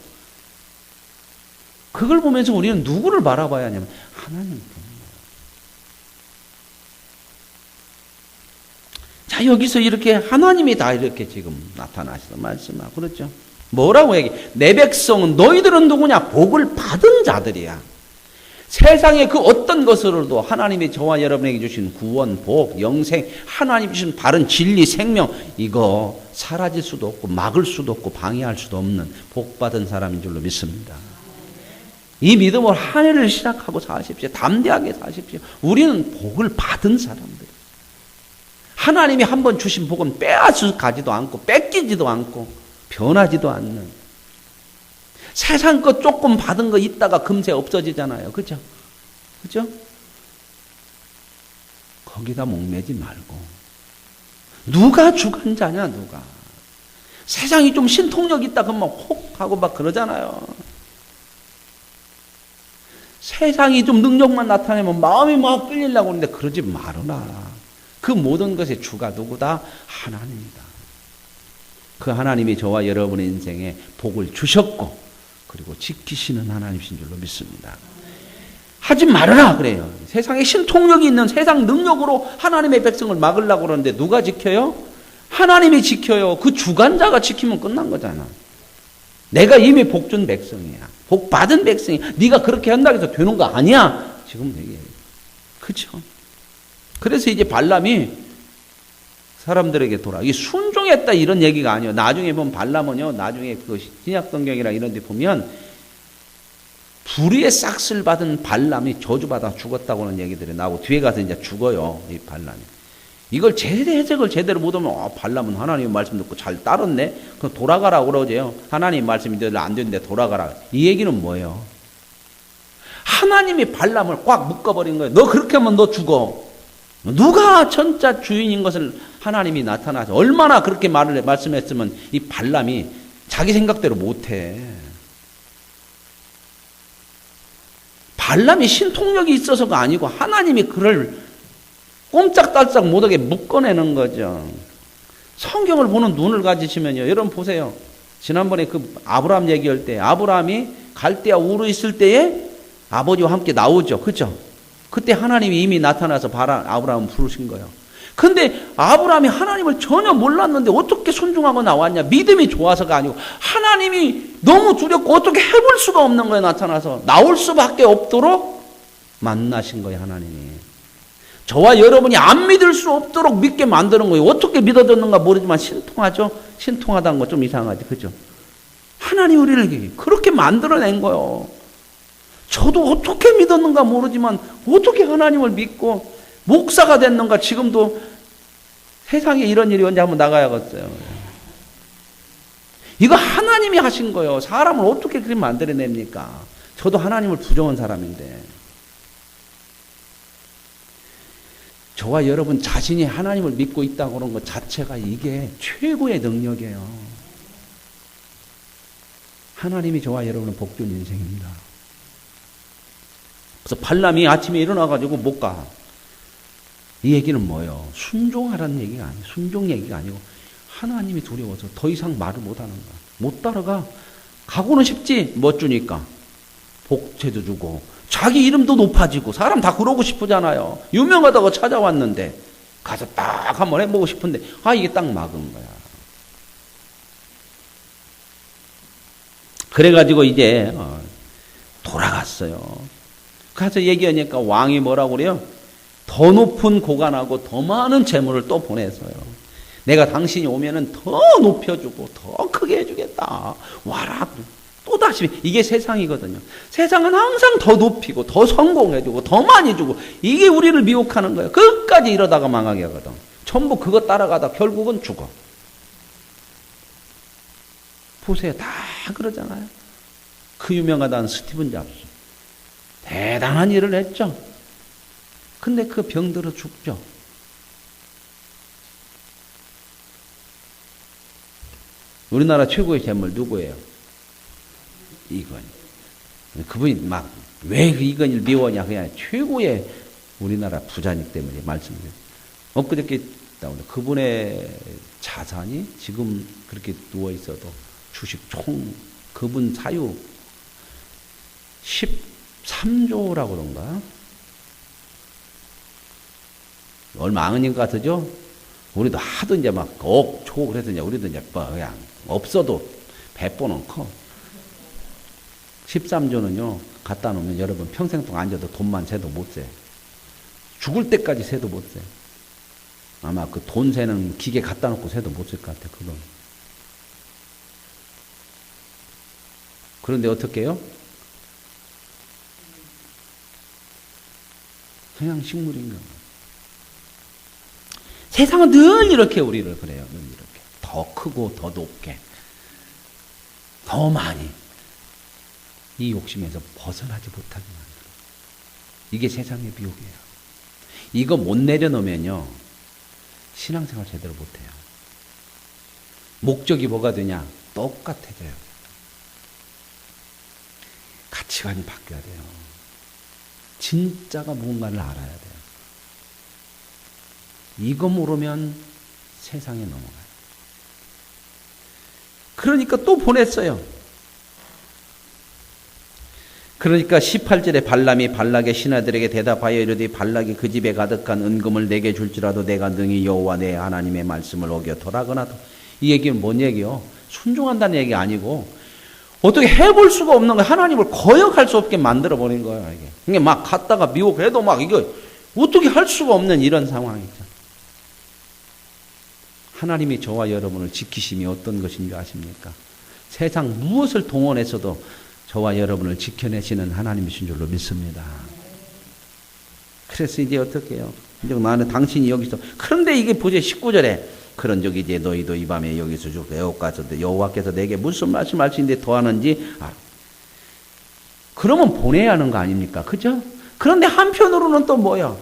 그걸 보면서 우리는 누구를 바라봐야 하냐면 하나님. 자, 여기서 이렇게 하나님이 다 이렇게 지금 나타나셔서 말씀하고 그렇죠. 뭐라고 얘기해? 내 백성은 너희들은 누구냐? 복을 받은 자들이야. 세상의 그 어떤 것으로도 하나님이 저와 여러분에게 주신 구원, 복, 영생, 하나님 주신 바른 진리, 생명 이거 사라질 수도 없고 막을 수도 없고 방해할 수도 없는 복 받은 사람인 줄로 믿습니다. 이 믿음으로 한 해를 시작하고 사십시오. 담대하게 사십시오. 우리는 복을 받은 사람들. 하나님이 한번 주신 복은 빼앗아 가지도 않고 뺏기지도 않고 변하지도 않는 세상 것 조금 받은 거 있다가 금세 없어지잖아요. 그죠? 그죠? 거기다 목매지 말고 누가 주관자냐 누가 세상이 좀 신통력 있다 그러면 혹 하고 막 그러잖아요. 세상이 좀 능력만 나타내면 마음이 막 끌리려고 하는데 그러지 말아라. 그 모든 것의 주가 누구다? 하나님이다. 그 하나님이 저와 여러분의 인생에 복을 주셨고 그리고 지키시는 하나님이신 줄로 믿습니다. 하지 말아라 그래요. 세상에 신통력이 있는 세상 능력으로 하나님의 백성을 막으려고 그러는데 누가 지켜요? 하나님이 지켜요. 그 주관자가 지키면 끝난 거잖아. 내가 이미 복 준 백성이야. 복 받은 백성이야. 네가 그렇게 한다고 해서 되는 거 아니야. 지금 얘기해요. 그렇죠? 그래서 이제 발람이 사람들에게 이게 순종했다 이런 얘기가 아니에요. 나중에 보면 발람은요. 나중에 그 신약성경이나 이런 데 보면 불의의 싹을 받은 발람이 저주받아 죽었다고 하는 얘기들이 나오고 뒤에 가서 이제 죽어요. 이 발람이. 이걸 해석을 제대로 못하면 발람은 하나님의 말씀 듣고 잘 따랐네. 그럼 돌아가라고 그러죠. 하나님 말씀이 안 되는데 돌아가라. 이 얘기는 뭐예요? 하나님이 발람을 꽉 묶어버린 거예요. 너 그렇게 하면 너 죽어. 누가 전자 주인인 것을 하나님이 나타나서 얼마나 그렇게 말씀했으면 이 발람이 자기 생각대로 못해. 발람이 신통력이 있어서가 아니고 하나님이 그를 꼼짝달싹 못하게 묶어내는 거죠. 성경을 보는 눈을 가지시면요. 여러분 보세요. 지난번에 그 아브라함 얘기할 때 아브라함이 갈대아 우르 있을 때에 아버지와 함께 나오죠. 그렇죠? 그때 하나님이 이미 나타나서 아브라함을 부르신 거예요. 근데 아브라함이 하나님을 전혀 몰랐는데 어떻게 순종하고 나왔냐? 믿음이 좋아서가 아니고 하나님이 너무 두렵고 어떻게 해볼 수가 없는 거예요. 나타나서 나올 수밖에 없도록 만나신 거예요. 하나님이. 저와 여러분이 안 믿을 수 없도록 믿게 만드는 거예요. 어떻게 믿어졌는가 모르지만 신통하죠? 신통하다는 거 좀 이상하지. 그죠? 하나님 우리를 그렇게 만들어낸 거예요. 저도 어떻게 믿었는가 모르지만 어떻게 하나님을 믿고 목사가 됐는가 지금도 세상에 이런 일이 언제 한번 나가야겠어요. 이거 하나님이 하신 거예요. 사람을 어떻게 그렇게 만들어냅니까? 저도 하나님을 부정한 사람인데. 저와 여러분 자신이 하나님을 믿고 있다고 그런 것 자체가 이게 최고의 능력이에요. 하나님이 저와 여러분을 복준 인생입니다. 그래서 발람이 아침에 일어나가지고 못 가. 이 얘기는 뭐예요? 순종하라는 얘기가 아니에요. 순종 얘기가 아니고 하나님이 두려워서 더 이상 말을 못하는 거야. 못 따라가. 가고는 싶지. 못 주니까. 복채도 주고 자기 이름도 높아지고 사람 다 그러고 싶으잖아요. 유명하다고 찾아왔는데 가서 딱 한번 해보고 싶은데 이게 딱 막은 거야. 그래가지고 이제 돌아갔어요. 가서 얘기하니까 왕이 뭐라고 그래요? 더 높은 고관하고 더 많은 재물을 또 보내서요. 내가 당신이 오면은 더 높여주고 더 크게 해주겠다. 와라. 또다시 이게 세상이거든요. 세상은 항상 더 높이고 더 성공해주고 더 많이 주고 이게 우리를 미혹하는 거예요. 끝까지 이러다가 망하게 하거든. 전부 그거 따라가다 결국은 죽어. 보세요. 다 그러잖아요. 그 유명하다는 스티븐 잡스. 대단한 일을 했죠. 근데 그 병들어 죽죠. 우리나라 최고의 재물 누구예요? 이건 그분이 막 왜 이건일 미워냐 그냥 최고의 우리나라 부자ник 때문에 말씀드려요. 엊그저께 나오는 그분의 자산이 지금 그렇게 누워 있어도 주식 총 그분 사유 13조라고 그런가? 얼마 안 걸린 것 같으죠? 우리도 하도 이제 막 억, 초 그래서 이제 우리도 이제 그냥 없어도 배보는 커. 13조는요, 갖다 놓으면 여러분 평생 동안 앉아도 돈만 세도 못 세. 죽을 때까지 세도 못 세. 아마 그 돈 세는 기계 갖다 놓고 세도 못 쓸 것 같아, 그 돈. 그런데 어떻게 해요? 그냥 식물인 거예요. 세상은 늘 이렇게 우리를 그래요. 늘 이렇게. 더 크고 더 높게. 더 많이. 이 욕심에서 벗어나지 못하게 만들어. 이게 세상의 미혹이에요. 이거 못 내려놓으면요. 신앙생활 제대로 못해요. 목적이 뭐가 되냐? 똑같아져요. 가치관이 바뀌어야 돼요. 진짜가 무언가를 알아야 돼요. 이거 모르면 세상에 넘어가요. 그러니까 또 보냈어요. 그러니까 18절에 발람이 발락의 신하들에게 대답하여 이르되 발락이 그 집에 가득한 은금을 내게 줄지라도 내가 능히 여호와 내 하나님의 말씀을 어겨 돌아가나도. 이 얘기는 뭔 얘기요? 순종한다는 얘기 아니고 어떻게 해볼 수가 없는 거예요. 하나님을 거역할 수 없게 만들어버린 거예요. 이게. 그러니까 막 갔다가 미혹해도 막 이거 어떻게 할 수가 없는 이런 상황이죠. 하나님이 저와 여러분을 지키심이 어떤 것인지 아십니까? 세상 무엇을 동원해서도 저와 여러분을 지켜내시는 하나님이신 줄로 믿습니다. 그래서 이제 어떻게 해요? 이제 나는 당신이 여기서. 그런데 이게 보세요. 19절에 그런 적이 이제 너희도 이 밤에 여기서 죽고 여호와께서 내게 무슨 말씀하시는데 더하는지 알아. 그러면 보내야 하는 거 아닙니까? 그죠? 그런데 한편으로는 또 뭐야?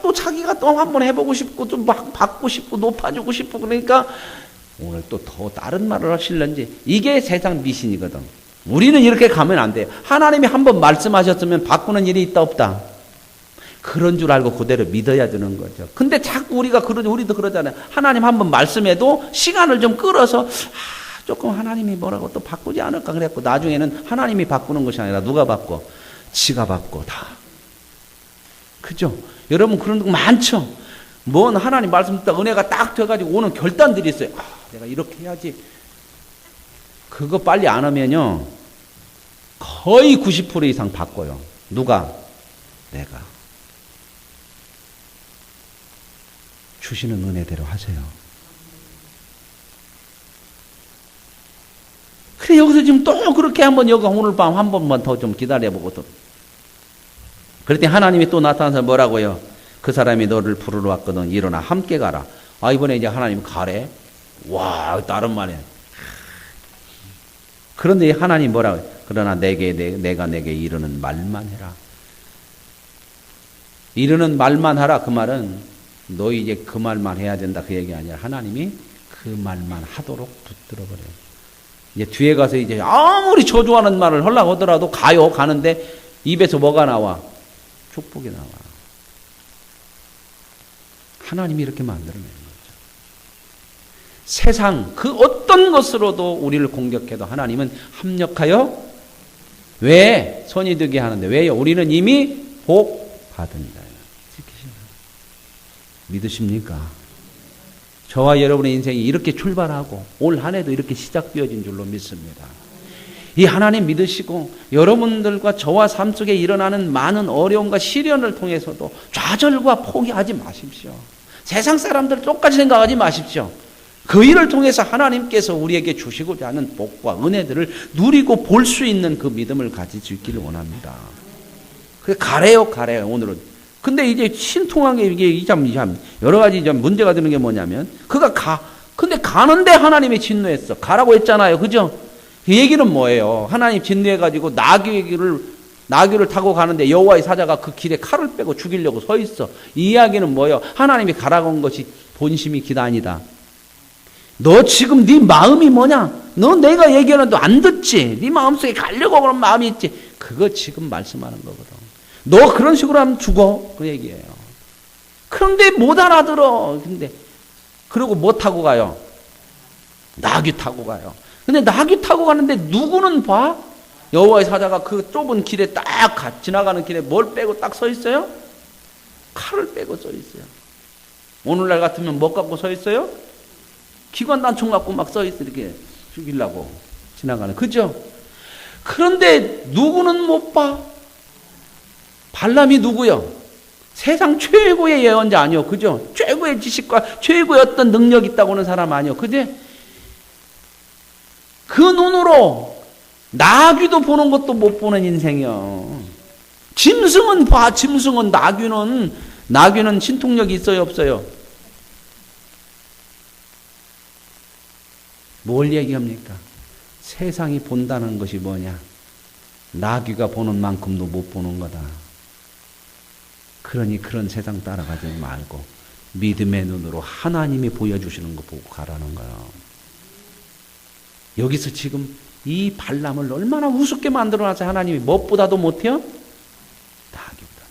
또 자기가 또 한번 해보고 싶고 좀 막 받고 싶고 높아지고 싶고 그러니까 오늘 또 더 다른 말을 하실런지. 이게 세상 미신이거든. 우리는 이렇게 가면 안 돼요. 하나님이 한번 말씀하셨으면 바꾸는 일이 있다 없다. 그런 줄 알고 그대로 믿어야 되는 거죠. 근데 자꾸 우리도 그러잖아요. 하나님 한번 말씀해도 시간을 좀 끌어서 조금 하나님이 뭐라고 또 바꾸지 않을까 그랬고 나중에는 하나님이 바꾸는 것이 아니라 누가 바꿔? 지가 바꿔 다. 그죠? 여러분 그런 거 많죠? 뭔 하나님 말씀 듣다 은혜가 딱 돼가지고 오는 결단들이 있어요. 내가 이렇게 해야지. 그거 빨리 안 하면요. 거의 90% 이상 바꿔요. 누가? 내가. 주시는 은혜대로 하세요. 그래 여기서 지금 또 그렇게 한번 여기 오늘 밤 한 번만 더 좀 기다려보고 또. 그랬더니 하나님이 또 나타나서 뭐라고요? 그 사람이 너를 부르러 왔거든. 일어나 함께 가라. 이번에 이제 하나님 가래? 와, 다른 말이야. 그런데 하나님 뭐라고? 그러나 내가 내게 이르는 말만 해라. 이르는 말만 하라. 그 말은 너희 이제 그 말만 해야 된다. 그 얘기 아니라 하나님이 그 말만 하도록 붙들어버려요. 이제 뒤에 가서 이제 아무리 저주하는 말을 하려고 하더라도 가는데 입에서 뭐가 나와? 축복이 나와. 하나님이 이렇게 만들어내는 거죠. 세상 그 어떤 것으로도 우리를 공격해도 하나님은 합력하여 왜 손이 되게 하는데 왜요? 우리는 이미 복 받은 자예요. 믿으십니까? 저와 여러분의 인생이 이렇게 출발하고 올 한 해도 이렇게 시작되어진 줄로 믿습니다. 이 하나님 믿으시고 여러분들과 저와 삶 속에 일어나는 많은 어려움과 시련을 통해서도 좌절과 포기하지 마십시오. 세상 사람들 똑같이 생각하지 마십시오. 그 일을 통해서 하나님께서 우리에게 주시고자 하는 복과 은혜들을 누리고 볼 수 있는 그 믿음을 가질 수 있기를 원합니다. 그게 가래요 오늘은. 근데 이제 신통한 게 이게 참 여러 가지 좀 문제가 되는 게 뭐냐면 근데 가는데 하나님이 진노했어. 가라고 했잖아요. 그죠? 그 얘기는 뭐예요? 하나님 진노해가지고 나귀를 타고 가는데 여호와의 사자가 그 길에 칼을 빼고 죽이려고 서 있어. 이 이야기는 뭐예요? 하나님이 가라고 한 것이 본심이 기다 아니다. 너 지금 네 마음이 뭐냐? 너 내가 얘기하는데 안 듣지. 네 마음속에 가려고 그런 마음이 있지. 그거 지금 말씀하는 거거든. 너 그런 식으로 하면 죽어. 그 얘기예요. 그런데 못 알아들어. 근데 그리고 뭐 타고 가요? 나귀 타고 가요. 근데 나귀 타고 가는데 누구는 봐? 여호와의 사자가 그 좁은 길에 딱 지나가는 길에 뭘 빼고 딱 서 있어요? 칼을 빼고 서 있어요. 오늘날 같으면 뭐 갖고 서 있어요? 기관단총 갖고 막 서 있어. 이렇게 죽이려고 지나가는. 그죠? 그런데 누구는 못 봐? 발람이 누구요? 세상 최고의 예언자 아니요. 그죠? 최고의 지식과 최고의 어떤 능력이 있다고 하는 사람 아니요. 근데 그 눈으로 나귀도 보는 것도 못 보는 인생이요. 짐승은 봐. 짐승은 나귀는 신통력이 있어요, 없어요? 뭘 얘기합니까? 세상이 본다는 것이 뭐냐? 나귀가 보는 만큼도 못 보는 거다. 그러니 그런 세상 따라가지 말고 믿음의 눈으로 하나님이 보여주시는 거 보고 가라는 거예요. 여기서 지금 이 발람을 얼마나 우습게 만들어놔서 하나님이 무엇보다도 못해요? 나귀보다.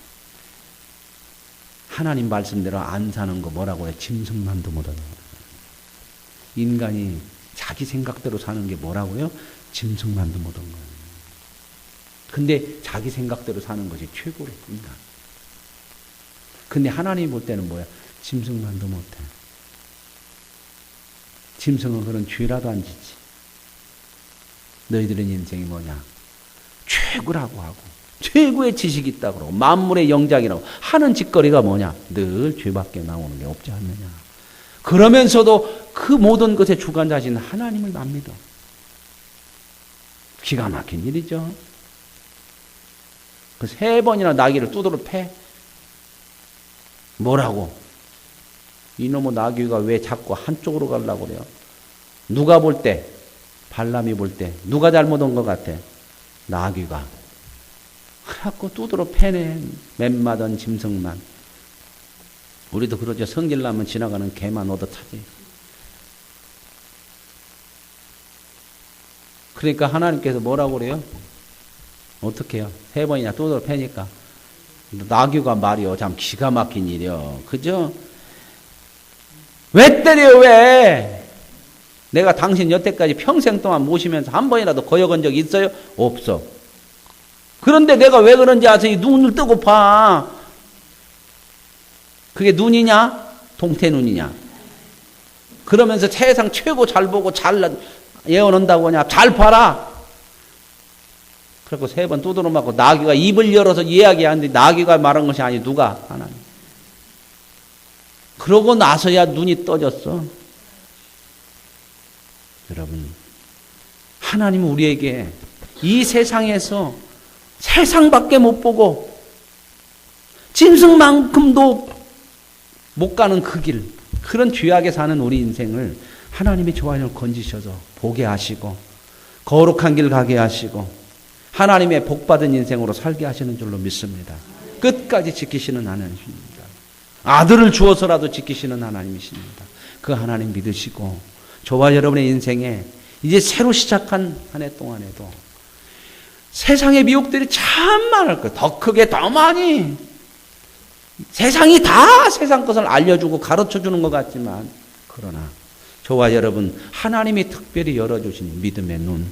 하나님 말씀대로 안 사는 거 뭐라고 해? 짐승만도 못하는 거예요. 인간이 자기 생각대로 사는 게 뭐라고요? 짐승만도 못한 거예요. 근데 자기 생각대로 사는 것이 최고로 인간. 근데 하나님 볼 때는 뭐야? 짐승만도 못해. 짐승은 그런 죄라도 안 짓지. 너희들은 인생이 뭐냐? 최고라고 하고 최고의 지식이 있다고 그러고 만물의 영장이라고 하는 짓거리가 뭐냐? 늘 죄밖에 나오는 게 없지 않느냐. 그러면서도 그 모든 것의 주관자신 하나님을 안 믿어. 기가 막힌 일이죠. 그 3번이나 나귀를 두드러 패. 뭐라고? 이놈의 나귀가 왜 자꾸 한쪽으로 가려고 그래요? 누가 볼 때? 발람이 볼 때 누가 잘못한 것 같아? 나귀가. 그래갖고 두드러 패네. 맨마던 짐승만. 우리도 그러죠. 성질나면 지나가는 개만 얻어차지. 그러니까 하나님께서 뭐라고 그래요? 어떻게 해요? 3번이나 두드러 패니까. 나귀가 말이요. 참 기가 막힌 일이요. 그죠? 왜 때려요, 왜? 내가 당신 여태까지 평생 동안 모시면서 한 번이라도 거역한 적 있어요? 없어. 그런데 내가 왜 그런지 아세요? 눈을 뜨고 봐. 그게 눈이냐? 동태눈이냐? 그러면서 세상 최고 잘 보고 잘 예언한다고 하냐? 잘 봐라. 그래서 3번 두드러 맞고 나귀가 입을 열어서 이야기하는데 나귀가 말한 것이 아니 누가? 하나님. 그러고 나서야 눈이 떠졌어. 여러분, 하나님은 우리에게 이 세상에서 세상밖에 못 보고 짐승만큼도 못 가는 그 길, 그런 죄악에 사는 우리 인생을 하나님이 좋아하는 건지셔서 보게 하시고 거룩한 길 가게 하시고 하나님의 복받은 인생으로 살게 하시는 줄로 믿습니다. 끝까지 지키시는 하나님이십니다. 아들을 주어서라도 지키시는 하나님이십니다. 그 하나님 믿으시고 저와 여러분의 인생에 이제 새로 시작한 한 해 동안에도 세상의 미혹들이 참 많을 거예요. 더 크게 더 많이. 세상이 다 세상 것을 알려주고 가르쳐주는 것 같지만 그러나 저와 여러분 하나님이 특별히 열어주신 믿음의 눈,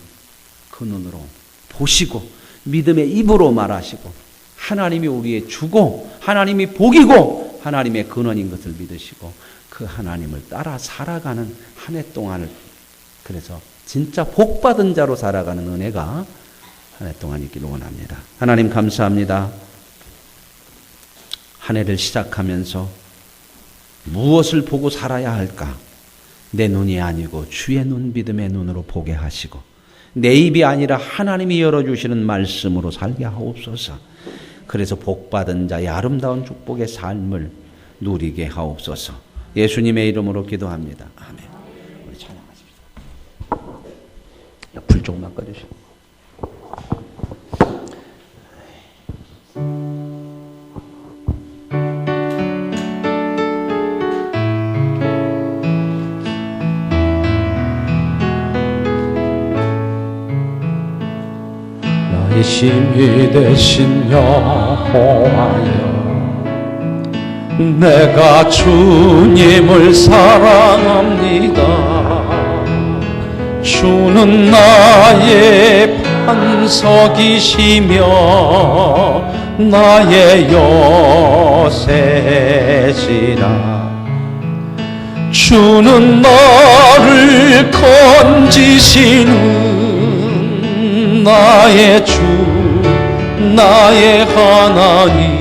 그 눈으로 보시고 믿음의 입으로 말하시고 하나님이 우리의 주고 하나님이 복이고 하나님의 근원인 것을 믿으시고 그 하나님을 따라 살아가는 한 해 동안을 그래서 진짜 복받은 자로 살아가는 은혜가 한 해 동안 있기를 원합니다. 하나님 감사합니다. 한 해를 시작하면서 무엇을 보고 살아야 할까? 내 눈이 아니고 주의 눈 믿음의 눈으로 보게 하시고 내 입이 아니라 하나님이 열어주시는 말씀으로 살게 하옵소서. 그래서 복받은 자의 아름다운 축복의 삶을 누리게 하옵소서. 예수님의 이름으로 기도합니다. 아멘. 우리 찬양하십시오. 불 조금만 꺼주시고. 힘이 되신 여호와여, 내가 주님을 사랑합니다. 주는 나의 반석이시며 나의 요새시라. 주는 나를 건지시는 나의 주, 나의 하나님,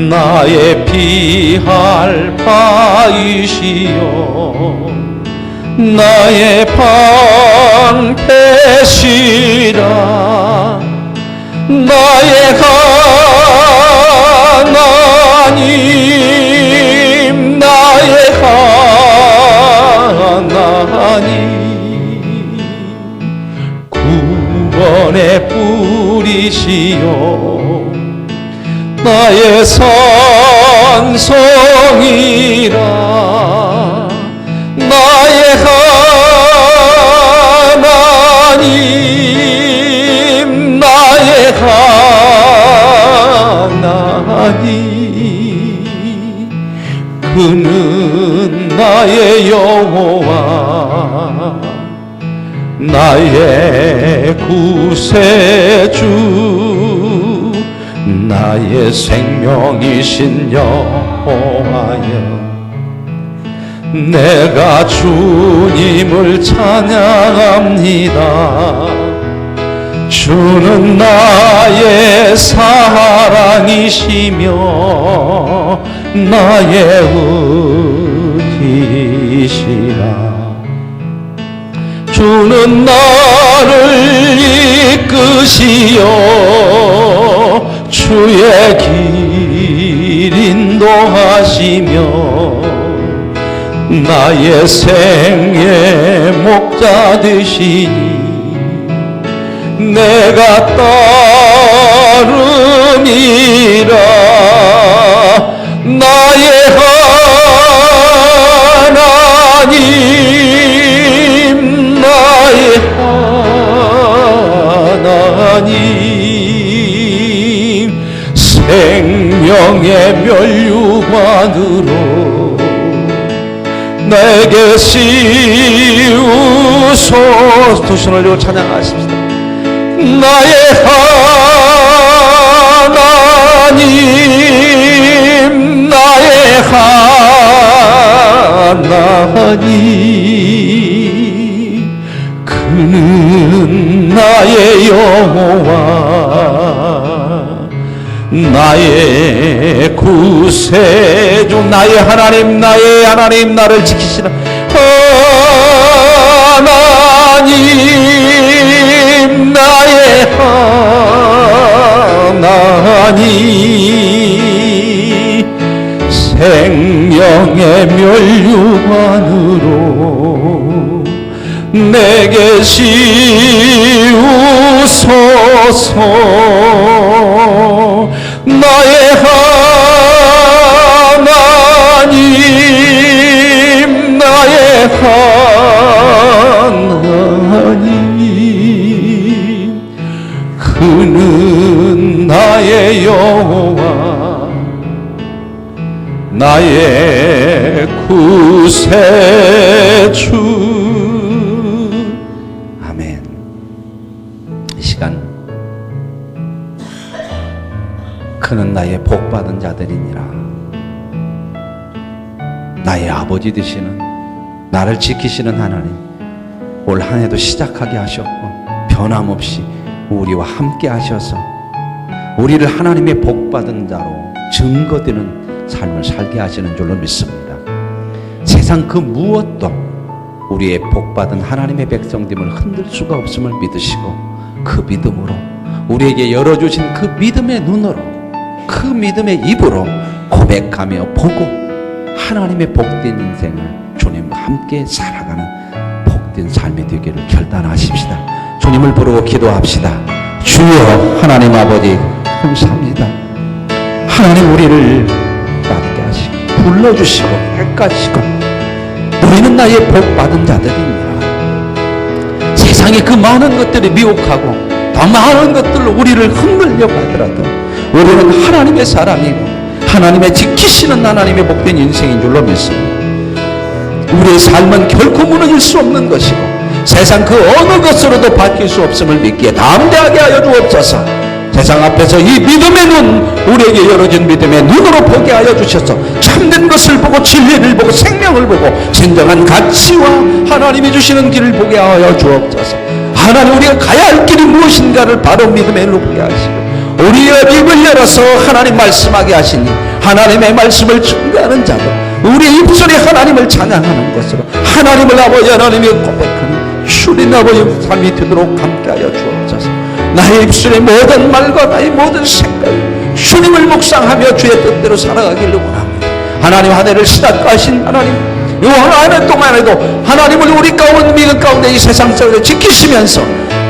나의 피할 바이시여, 나의 방패시라. 나의 하나님, 나의 하나님, 구원의 뿌리시여, 나의 산성이라. 나의 하나님, 나의 하나님, 그는 나의 여호와, 나의 구세주, 나의 생명이신 여호와여, 내가 주님을 찬양합니다. 주는 나의 사랑이시며 나의 의지시라. 주는 나를 이끄시어 주의 길 인도하시며 나의 생의 목자 되시니 내가 따름이라. 나의 하나님, 나의 하나님, 생명의 면류관으로 내게 씌우소서. 두 손을 들고 찬양하십시다. 나의 하나님, 나의 하나님, 그는 나의 여호와, 나의 구세주, 나의 하나님, 나의 하나님, 나를 지키시라. 하나님, 나의 하나님, 생명의 면류관으로 내게 씌우소서. 나의 하나님, 나의 하나님, 그는 나의 여호와, 나의 구세주. 아멘. 이 시간 그는 나의 복받은 자들이니라. 나의 아버지 되시는, 나를 지키시는 하나님, 올 한 해도 시작하게 하셨고 변함없이 우리와 함께 하셔서 우리를 하나님의 복받은 자로 증거되는 삶을 살게 하시는 줄로 믿습니다. 세상 그 무엇도 우리의 복받은 하나님의 백성됨을 흔들 수가 없음을 믿으시고, 그 믿음으로 우리에게 열어주신 그 믿음의 눈으로, 그 믿음의 입으로 고백하며 보고 하나님의 복된 인생을 주님과 함께 살아가는 복된 삶이 되기를 결단하십시다. 주님을 부르고 기도합시다. 주여 하나님 아버지 감사합니다. 하나님 우리를 따르게 하시고 불러주시고 헷가시고, 너희는 나의 복받은 자들입니다. 세상의 그 많은 것들이 미혹하고 더 많은 것들로 우리를 흔들려고 하더라도 우리는 하나님의 사람이고 하나님의 지키시는 하나님의 복된 인생인 줄로 믿습니다. 우리의 삶은 결코 무너질 수 없는 것이고 세상 그 어느 것으로도 바뀔 수 없음을 믿기에 담대하게 하여 주옵소서. 세상 앞에서 이 믿음의 눈, 우리에게 열어진 믿음의 눈으로 보게 하여 주셔서 참된 것을 보고 진리를 보고 생명을 보고 진정한 가치와 하나님이 주시는 길을 보게 하여 주옵소서. 하나님, 우리가 가야 할 길이 무엇인가를 바로 믿음의 눈으로 보게 하시고 우리의 입을 열어서 하나님 말씀하게 하시니 하나님의 말씀을 증거하는 자도 우리의 입술이 하나님을 찬양하는 것으로 하나님을 아버지 하나님이 고백하는 주님 아버지 삶이 되도록 함께하여 주옵소서. 나의 입술의 모든 말과 나의 모든 생각 주님을 묵상하며 주의 뜻대로 살아가기를 원합니다. 하나님, 한 해를 시작하신 하나님, 이 한 해 동안에도 하나님을 우리 가운데 믿음 가운데 이 세상 속에 지키시면서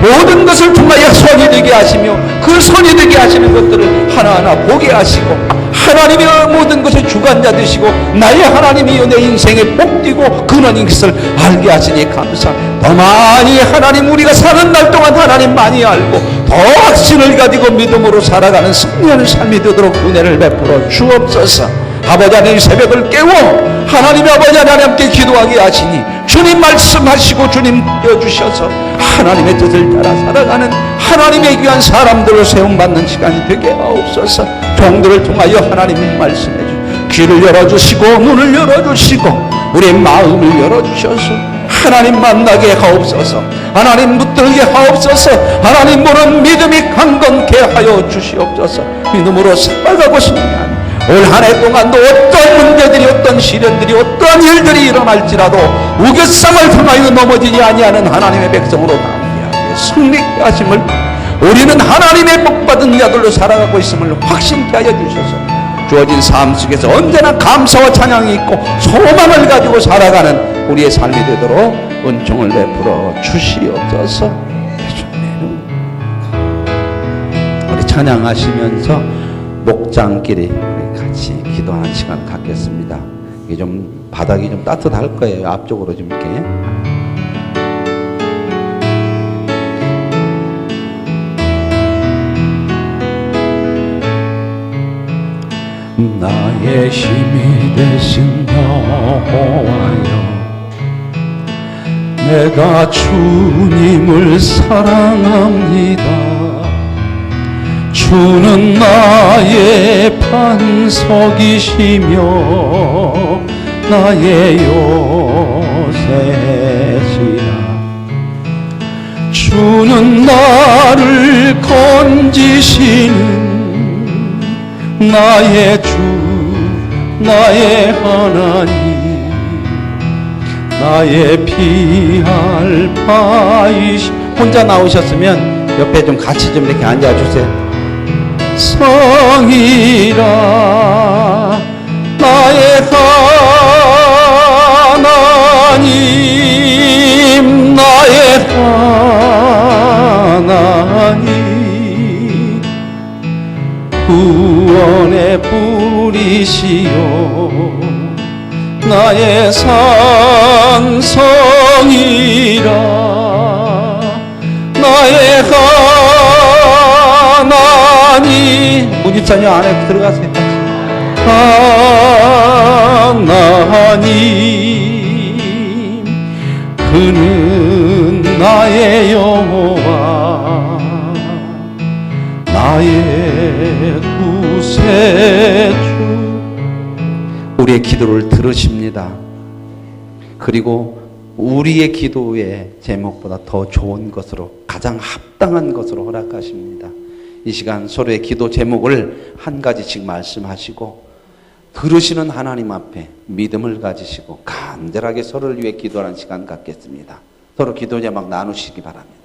모든 것을 통하여 선이 되게 하시며 그 선이 되게 하시는 것들을 하나하나 보게 하시고 하나님이 모든 것의 주관자 되시고 나의 하나님이 내 인생의 복되고 근원인 것을 알게 하시니 감사합니다. 더 많이 하나님, 우리가 사는 날 동안 하나님 많이 알고 더 확신을 가지고 믿음으로 살아가는 승리하는 삶이 되도록 은혜를 베풀어 주옵소서. 아버지 하나님, 새벽을 깨워 하나님의 아버지 하나님께 기도하게 하시니 주님 말씀하시고 주님 띄워주셔서 하나님의 뜻을 따라 살아가는 하나님의 귀한 사람들로 세움받는 시간이 되게 하옵소서. 종들을 통하여 하나님이 말씀해 주 귀를 열어주시고 눈을 열어주시고 우리의 마음을 열어주셔서 하나님 만나게 하옵소서. 하나님 붙들게 하옵소서. 하나님 보는 믿음이 강건케 하여 주시옵소서. 믿음으로 살아가고 싶냐 올 한 해 동안도 어떤 문제들이 어떤 시련들이 어떤 일들이 일어날지라도 우겨쌈을 통하여 넘어지지 아니하는 하나님의 백성으로 담대하게 승리케 하심을 우리는 하나님의 복받은 자들로 살아가고 있음을 확신케 하여 주셔서 주어진 삶 속에서 언제나 감사와 찬양이 있고 소망을 가지고 살아가는 우리의 삶이 되도록 은총을 베풀어 주시옵소서. 우리 찬양하시면서 목장길에 우리 같이 기도하는 시간 갖겠습니다. 이게 좀 바닥이 좀 따뜻할 거예요. 앞쪽으로 좀 이렇게. 나의 힘이 되신 여호와여, 내가 주님을 사랑합니다. 주는 나의 반석이시며 나의 요새시라. 주는 나를 건지시는 나의 주, 나의 하나님, 나의 피할 바이시. 혼자 나오셨으면 옆에 좀 같이 좀 이렇게 앉아주세요. 성이라 나의 하나님, 나의 하나님, 구원의 뿌리시여 나의 산성이라. 나의 하나님, 문집사님 안에 들어가세요. 하나님, 그는 나의 여호와, 나의 구세주. 우리의 기도를 들으십니다. 그리고 우리의 기도의 제목보다 더 좋은 것으로, 가장 합당한 것으로 허락하십니다. 이 시간 서로의 기도 제목을 한 가지씩 말씀하시고 들으시는 하나님 앞에 믿음을 가지시고 간절하게 서로를 위해 기도하는 시간 갖겠습니다. 서로 기도 제목 나누시기 바랍니다.